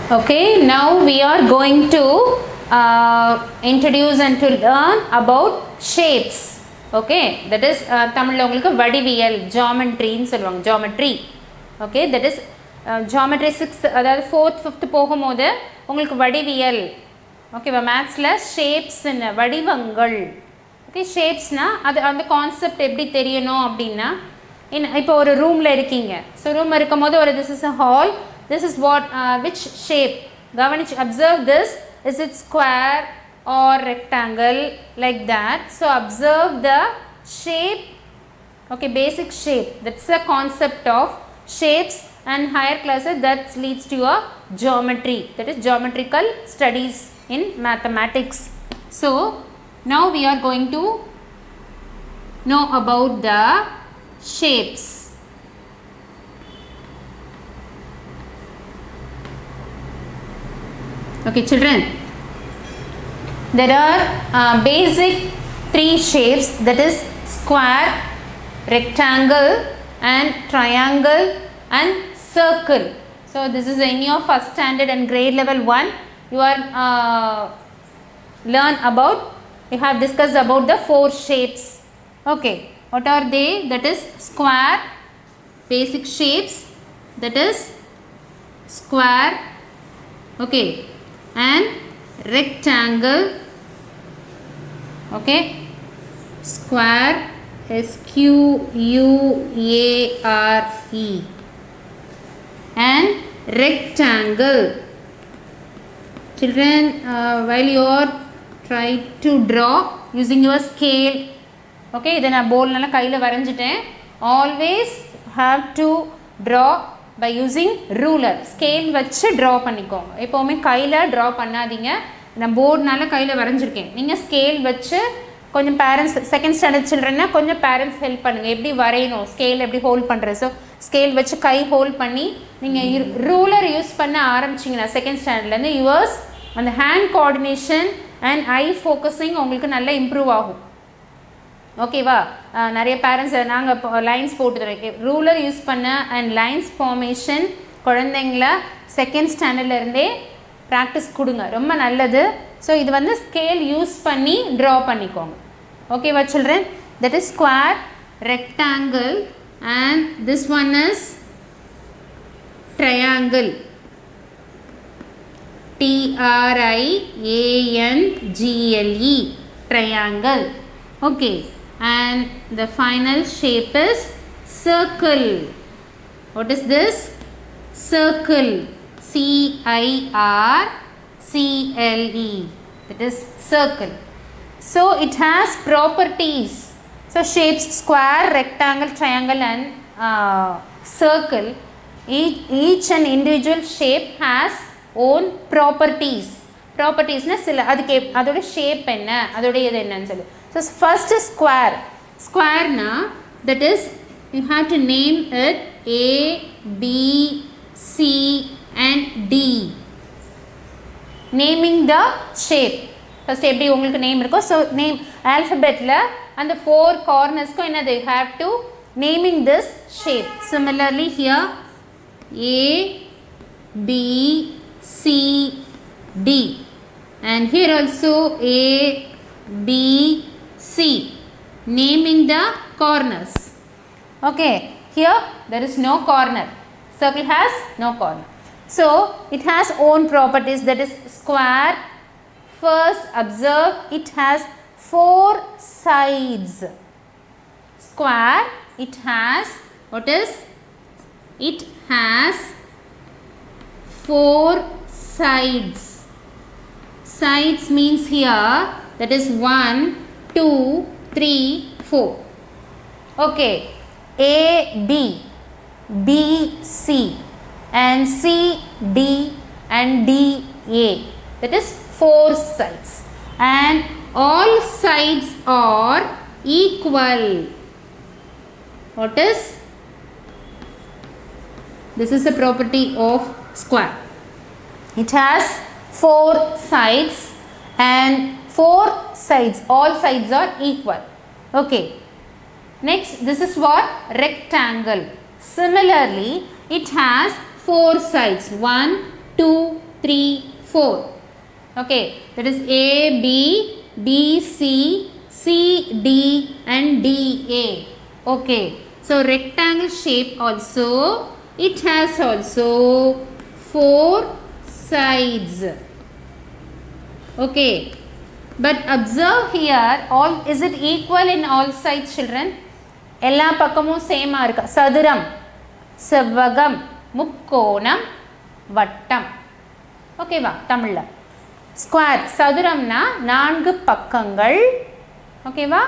Okay, now we are going to introduce and to learn about shapes. Okay, that is தமிழ்ல உங்களுக்கு வடிவியல் geometry ன்னு சொல்லுவாங்க geometry. Okay, that is geometry 6 அதாவது 4th 5th போகும்போது உங்களுக்கு வடிவியல். ஓகேவா, மேத்ஸ்ல shapes ன்னு வடிவங்கள். ஓகே, ஷேப்ஸ்னா அது அந்த கான்செப்ட் எப்படி தெரியணும் அப்படின்னா, இப்போ ஒரு ரூமில் இருக்கீங்க. ஸோ ரூம் இருக்கும் போது ஒரு this is a hall. This is what which shape, கவனிச்சு observe this, is it square or rectangle, like that. So observe the shape. Okay, basic shape, that's the concept of shapes, and higher classes that leads to a geometry, that is geometrical studies in mathematics. So now we are going to know about the shapes. Okay children, there are basic 3 shapes, that is square, rectangle and triangle and circle. So this is in your first standard and grade level 1 you are learn about, you have discussed about the 4 shapes. Okay, what are they? That is square, basic shapes, that is square, okay, and rectangle, okay, square, S-Q-U-A-R-E, and rectangle. Children, while you are try to draw using your scale, okay, இதை நான் போல்னால கையில் வரைஞ்சிட்டேன். Always have to draw by using ruler, scale வச்சு draw பண்ணிக்கோங்க. எப்போவுமே கையில் draw பண்ணாதீங்க. நான் போர்டுனால கையில் வரைஞ்சிருக்கேன். நீங்கள் ஸ்கேல் வச்சு கொஞ்சம் பேரண்ட்ஸ் செகண்ட் ஸ்டாண்டர்ட் சில்ட்ரன்னா கொஞ்சம் பேரண்ட்ஸ் ஹெல்ப் பண்ணுங்கள், எப்படி வரையணும், ஸ்கேல் எப்படி ஹோல்ட் பண்ணுறது. ஸோ ஸ்கேல் வச்சு கை ஹோல்ட் பண்ணி நீங்கள் ரூலர் யூஸ் பண்ண ஆரம்பிச்சிங்கன்னா செகண்ட் ஸ்டாண்டர்ட்லேருந்து யுவர்ஸ் அந்த hand coordination and I focusing உங்களுக்கு நல்லா இம்ப்ரூவ் ஆகும். ஓகேவா, நிறைய பேரண்ட்ஸ் நாங்கள் லைன்ஸ் போட்டு தரோம், ரூலர் யூஸ் பண்ண அண்ட் லைன்ஸ் ஃபார்மேஷன் குழந்தைங்கள செகண்ட் ஸ்டாண்டர்ட்லேருந்தே ப்ராக்டிஸ் கொடுங்க, ரொம்ப நல்லது. ஸோ இது வந்து ஸ்கேல் யூஸ் பண்ணி ட்ரா பண்ணிக்கோங்க. ஓகேவா children, that is square, rectangle and this one is triangle, T-R-I-A-N-G-L-E, triangle. Okay, and the final shape is circle. What is this? Circle, C-I-R-C-L-E, that is circle. So it has properties. So shapes square, rectangle, triangle and circle, each and individual shape has own properties. Properties na sila adukku adoda shape enna adoda idu enna nu sollu. So first is square. Square na, that is you have to name it A, B, C and D. Naming the shape, first எப்படி உங்களுக்கு name இருக்கோ, so name alphabetல அந்த 4 cornersக்கு என்னது, you have to naming this shape. Similarly here A, B, C, D, and here also A, B, C, naming the corners. Okay, here there is no corner, circle has no corner, so it has own properties, that is square. First observe, it has 4 sides. Square, it has, what is, it has 4 sides. Sides means here, that is 1, 2, 3, 4. Okay, A, B, B, C and C, D and D, A, that is 4 sides, and all sides are equal. What is, this is a property of square, it has 4 sides and 4 sides, all sides are equal. Okay, next this is what, rectangle. Similarly, it has 4 sides, 1, 2, 3, 4. Okay, that is A, B, B, C, C, D and D, A. Okay, so rectangle shape also, it has also 4 sides. Okay, but observe here, all is it equal in all sides children? எல்லா பக்கமும் சேமா இருக்கா? சதுரம், செவ்வகம், முக்கோணம், வட்டம். ஓகேவா? தமிழ்ல ஸ்கொயர், சதுரம்னா 4 பக்கங்கள். ஓகேவா?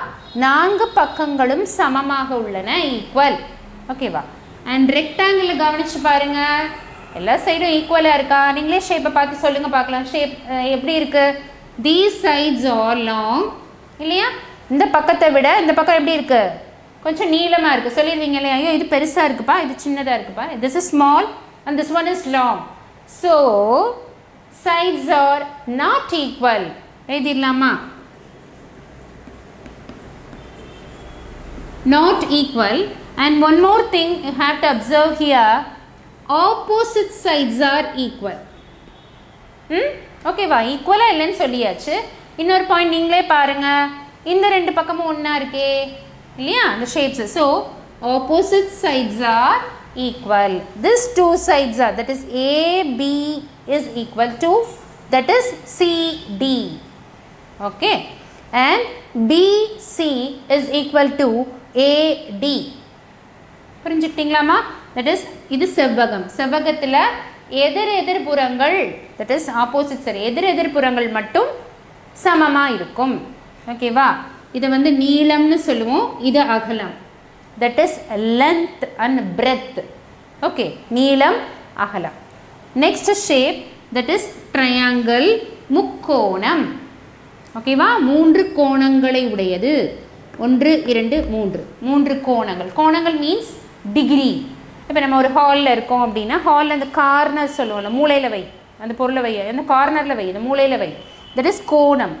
4 பக்கங்களும் சமமாக உள்ளன, ஈக்குவல். ஓகேவா? அண்ட் ரெக்டாங்கிள் கவனிச்சு பாருங்க, எல்லா சைடும் ஈக்குவலாக இருக்கா? நீங்களே ஷேப்பை பார்த்து சொல்லுங்க பார்க்கலாம். ஷேப் எப்படி இருக்கு? தீஸ் சைட்ஸ் ஆர் லாங் இல்லையா? இந்த பக்கத்தை விட இந்த பக்கம் எப்படி இருக்கு? கொஞ்சம் நீளமாக இருக்குது. சொல்லிடுவீங்க இல்லையா, ஐயோ இது பெருசாக இருக்குப்பா, இது சின்னதாக இருக்குப்பா, this is small and this one is long. So sides are not equal. எழுதிடலாமா? Not equal. And one more thing you have to observe here, opposite sides are equal. ஓகேவா? ஈக்குவலாக இல்லைன்னு சொல்லியாச்சு. இன்னொரு பாயிண்ட் நீங்களே பாருங்க, இந்த 2 பக்கமும் ஒன்றா இருக்கே இல்லையா இந்த shapes. So opposite sides are equal. This 2 sides are, that is AB is equal to, that is CD. Okay, and BC is equal to AD. புரிஞ்சுக்கிட்டீங்களாமா? that is இது செவ்வகம். செவ்வகத்தில் எதிர் புறங்கள், that is opposite side, எதிர் புறங்கள் மட்டும் சமமாக இருக்கும். ஓகேவா? இதை வந்து நீளம்னு சொல்லுவோம், இது அகலம். that is length and breadth. okay, நீளம், அகலம். next shape, that is triangle, முக்கோணம். ஓகேவா? 3 கோணங்களை உடையது. 1, 2, 3, 3 கோணங்கள். கோணங்கள் மீன்ஸ் டிகிரி. இப்போ நம்ம ஒரு ஹாலில் இருக்கோம் அப்படின்னா, ஹாலில் அந்த கார்னர் சொல்லுவோம்ல, மூலையில் வை, அந்த பொருளை வை, அந்த கார்னரில் வை, அந்த மூலையில் வை, that is கோணம்.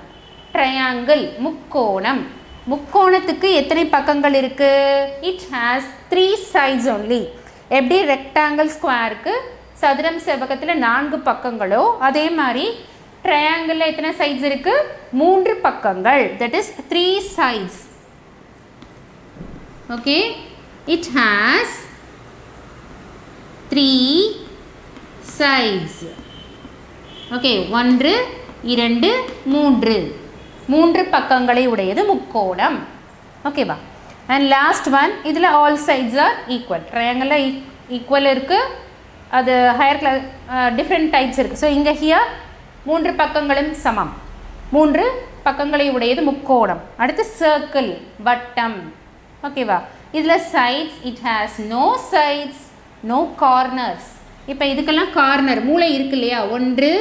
ட்ரையாங்கிள், முக்கோணம். முக்கோணத்துக்கு எத்தனை பக்கங்கள் இருக்கு? It has 3 sides only. எப்படி ரெக்டாங்கிள் ஸ்கொயருக்கு சதுரம் செவ்வகத்தில் 4 பக்கங்களோ, அதே மாதிரி ட்ரையாங்கிளில் எத்தனை சைட்ஸ் இருக்கு? 3 பக்கங்கள், that is 3 sides. okay, it has 3 sides. okay, 1, 2, 3, 3 பக்கங்களை உடையது முக்கோணம். ஓகேவா? அண்ட் லாஸ்ட் ஒன், இதில் ஆல் சைட்ஸ் ஆர் ஈக்குவல். ட்ரையாங்கிளில் ஈக்குவல் இருக்குது, அது ஹையர் கிளாஸ் டிஃப்ரெண்ட் டைப்ஸ் இருக்குது. ஸோ இங்கே ஹியர் 3 பக்கங்களும் சமம், 3 பக்கங்களை உடையது முக்கோணம். அடுத்து சர்க்கிள், வட்டம். ஓகேவா? இதில் sides, it has no sides, no corners. இப்போ இதுக்கெல்லாம் கார்னர், மூளை இருக்கு இல்லையா? 1, 2,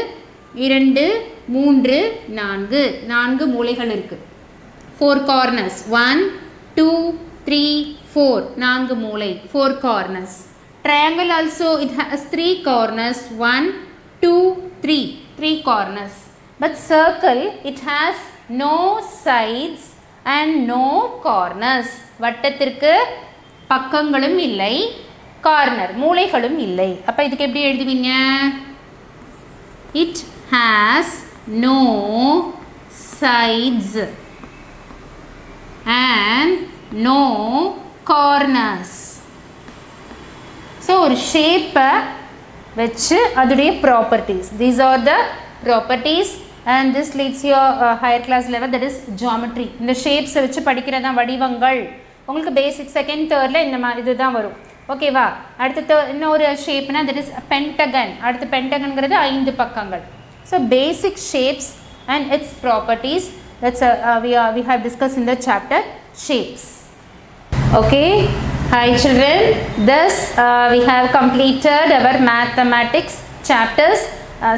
3, 4, 4 மூலைகள் இருக்குது. 4 corners, 1, 2, 3, 4, 4 மூலை, 4 corners. Triangle also, it has 3 corners, 1, 2, 3, 3 corners. But circle, it has no sides and no corners. வட்டத்திற்கு பக்கங்களும் இல்லை, கார்னர் மூலைகளும் இல்லை. அப்போ இதுக்கு எப்படி எழுதுவீங்க? It has no sides and no corners. So ஒரு ஷேப்பை வச்சு அதோடைய properties, these are the properties and this leads your higher class level, that is geometry. இந்த ஷேப்ஸை வச்சு படிக்கிறதா வடிவங்கள். உங்களுக்கு பேசிக் செகண்ட் தேர்டில் இந்த மாதிரி இதுதான் வரும். ஓகேவா? அடுத்த இன்னொரு ஷேப்னா that is பென்டகன். அடுத்து பென்டகன்கிறது 5 பக்கங்கள். So basic shapes and its properties, that's we have discussed in the chapter shapes. Okay, hi children, thus we have completed our mathematics chapters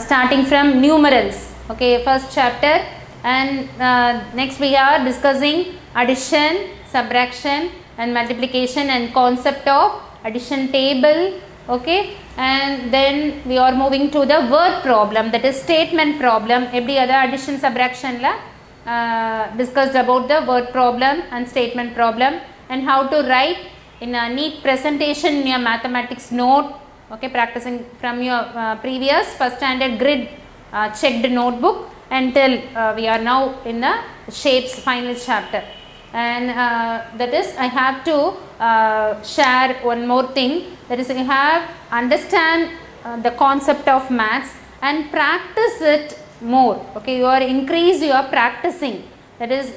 starting from numerals. Okay, first chapter, and next we are discussing addition, subtraction and multiplication and concept of addition table. Okay, and then we are moving to the word problem, that is statement problem. Every other addition subtraction la discussed about the word problem and statement problem, and how to write in a neat presentation in your mathematics note. Okay, practicing from your previous first standard grid checked notebook until we are now in the shapes final chapter. And that is I have to share one more thing, that is you have understand the concept of maths and practice it more. Okay, you are increase your practicing, that is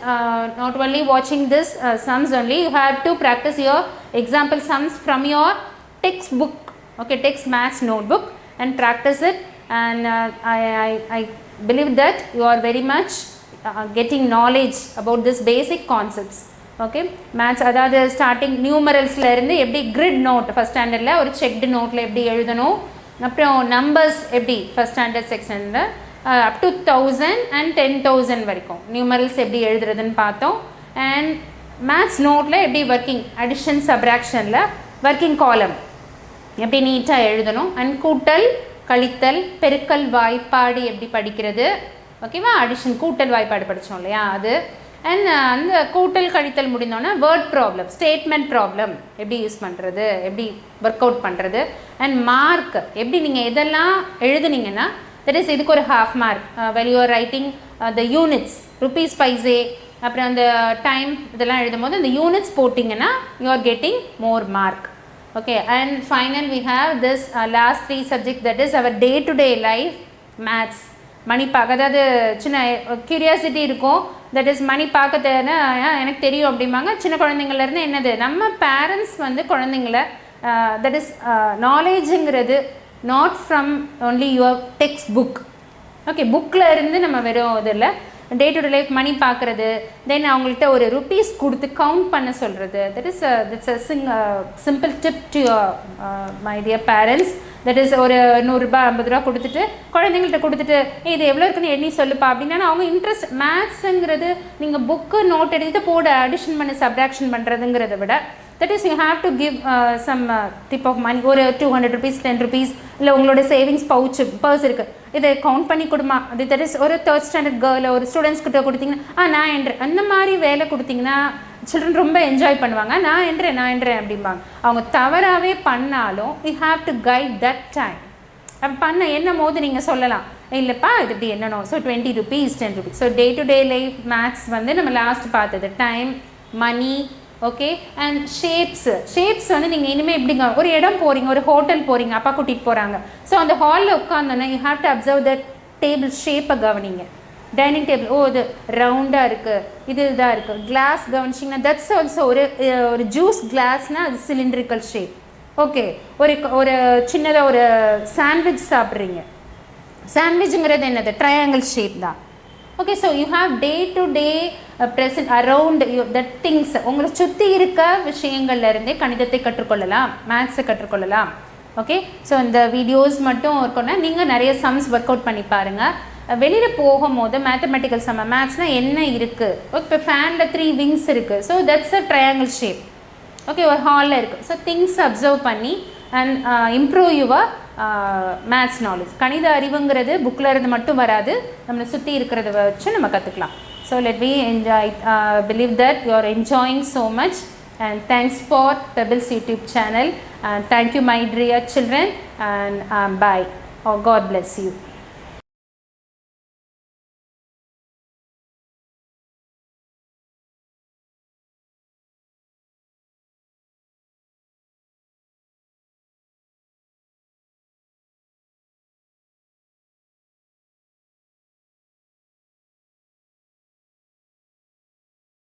not only watching this sums only, you have to practice your example sums from your textbook. Okay, text maths notebook and practice it, and I believe that you are very much getting knowledge about this basic concepts. Okay, maths அதாவது starting நியூமரல்ஸ்ல இருந்து எப்படி grid note first ஸ்டாண்டர்ட்ல ஒரு checked நோட்ல எப்படி எழுதணும், அப்புறம் numbers எப்படி ஃபர்ஸ்ட் ஸ்டாண்டர்ட் செக்ஷன்ல அப் டு 1000 and 10,000 வரைக்கும் நியூமரல்ஸ் எப்படி எழுதுறதுன்னு பார்த்தோம். அண்ட் மேத்ஸ் நோட்டில் எப்படி ஒர்க்கிங் அடிஷன் சப்ராக்ஷனில் ஒர்க்கிங் காலம் எப்படி நீட்டாக எழுதணும், அண்ட் கூட்டல் கழித்தல் பெருக்கல் வாய்ப்பாடு எப்படி படிக்கிறது. ஓகேவா, அடிஷன் கூட்டல் வாய்ப்பாடு படித்தோம் இல்லையா அது. அண்ட் அந்த கூட்டல் கழித்தல் முடிந்தோன்னா வேர்ட் ப்ராப்ளம் ஸ்டேட்மெண்ட் ப்ராப்ளம் எப்படி யூஸ் பண்ணுறது, எப்படி ஒர்க் அவுட் பண்ணுறது. அண்ட் மார்க் எப்படி நீங்கள் எதெல்லாம் எழுதுனீங்கன்னா தட் இஸ் இதுக்கு ஒரு half mark well you are writing the units rupees paise அப்புறம் அந்த டைம் இதெல்லாம் எழுதும் போது அந்த யூனிட்ஸ் போட்டிங்கன்னா you are getting more mark. Okay, and final we have this last 3 subject, that is our day to day life maths. மணி பார்க்க, அதாவது சின்ன கியூரியாசிட்டி இருக்கும், தட் இஸ் மணி பார்க்க எனக்கு தெரியும் அப்படிம்பாங்க. சின்ன குழந்தைங்கள்லேருந்து என்னது நம்ம பேரண்ட்ஸ் வந்து குழந்தைங்கள தட் இஸ் நாலேஜுங்கிறது not from only your text book. Okay, புக்கில் இருந்து நம்ம வெறும் இதில் டே டு டே லைஃப் மணி பார்க்குறது, தென் அவங்கள்ட்ட ஒரு ருபீஸ் கொடுத்து கவுண்ட் பண்ண சொல்கிறது. That is that's a simple tip to your my dear parents. That is ஒரு 100 ரூபாய் 50 ரூபா கொடுத்துட்டு குழந்தைங்கள்ட்ட கொடுத்துட்டு இது எவ்வளோ இருக்குன்னு எண்ணி சொல்லுப்பா அப்படின்னா அவங்க இன்ட்ரெஸ்ட். மேத்ஸுங்கிறது நீங்கள் புக்கு நோட் எடுத்து போட அடிஷன் பண்ணி சப்ராக்ஷன் பண்ணுறதுங்கிறத விட that is you have to give some tip of money, ஒரு 200 rupees 10 rupees இல்லை உங்களோட சேவிங்ஸ் பர்ஸ் இருக்குது இதை கவுண்ட் பண்ணி கொடுமா. அது தட் இஸ் ஒரு 3rd standard கேர்ள் ஒரு ஸ்டூடெண்ட்ஸ் கிட்ட கொடுத்தீங்கன்னா நான் என்றேன் அந்த மாதிரி வேலை கொடுத்தீங்கன்னா சில்ட்ரன் ரொம்ப என்ஜாய் பண்ணுவாங்க. நான் என்றேன் அப்படிம்பாங்க. அவங்க தவறாகவே பண்ணாலும் you have to guide that time. அப்போ பண்ண என்னும் போது நீங்கள் சொல்லலாம் இல்லைப்பா இது இப்படி என்னணும். So 20 rupees 10 rupees. So day to day life maths வந்து நம்ம லாஸ்ட் பார்த்தது time money. Okay, and shapes வந்து நீங்கள் இனிமேல் எப்படிங்க ஒரு இடம் போகிறீங்க, ஒரு ஹோட்டல் போகிறீங்க, அப்பா கூட்டிகிட்டு போகிறாங்க. ஸோ அந்த ஹாலில் உட்காந்தோன்னா you have to observe the table ஷேப்பை கவனிங்க. டைனிங் டேபிள் இது ரவுண்டாக இருக்குது, இது இதாக இருக்குது. கிளாஸ் கவனிச்சிங்கன்னா தட்ஸ் ஆல்சோ ஒரு ஜூஸ் கிளாஸ்னால் அது சிலிண்ட்ரிக்கல் ஷேப். ஓகே, ஒரு சின்னதாக ஒரு சாண்ட்விச் சாப்பிட்றீங்க, சாண்ட்விச்சுங்கிறது என்னது ட்ரையாங்கிள் ஷேப் தான். Okay, so you have day to day present around that things. உங்களை சுற்றி இருக்க விஷயங்கள்லேருந்தே கணிதத்தை கற்றுக்கொள்ளலாம், மேத்ஸை கற்றுக்கொள்ளலாம். ஓகே, ஸோ இந்த வீடியோஸ் மட்டும் இருக்குன்னா நீங்கள் நிறைய சம்ஸ் ஒர்க் அவுட் பண்ணி பாருங்கள். வெளியில் போகும்போது மேத்தமெட்டிக்கல் சம் மேத்ஸ்னால் என்ன இருக்குது. இப்போ ஃபேனில் 3 wings இருக்குது, so that's a triangle shape. Okay, ஒரு ஹாலில் இருக்குது. ஸோ திங்ஸ் அப்சர்வ் பண்ணி and improve your maths knowledge. கணித அறிவுங்கிறது புக்கில் இருந்து மட்டும் வராது, நம்மளை சுற்றி இருக்கிறத வச்சு நம்ம கற்றுக்கலாம். So let me enjoy, believe that you are enjoying so much, and thanks for Pebbles YouTube channel, and thank you my dear children, and bye. Oh, God bless you.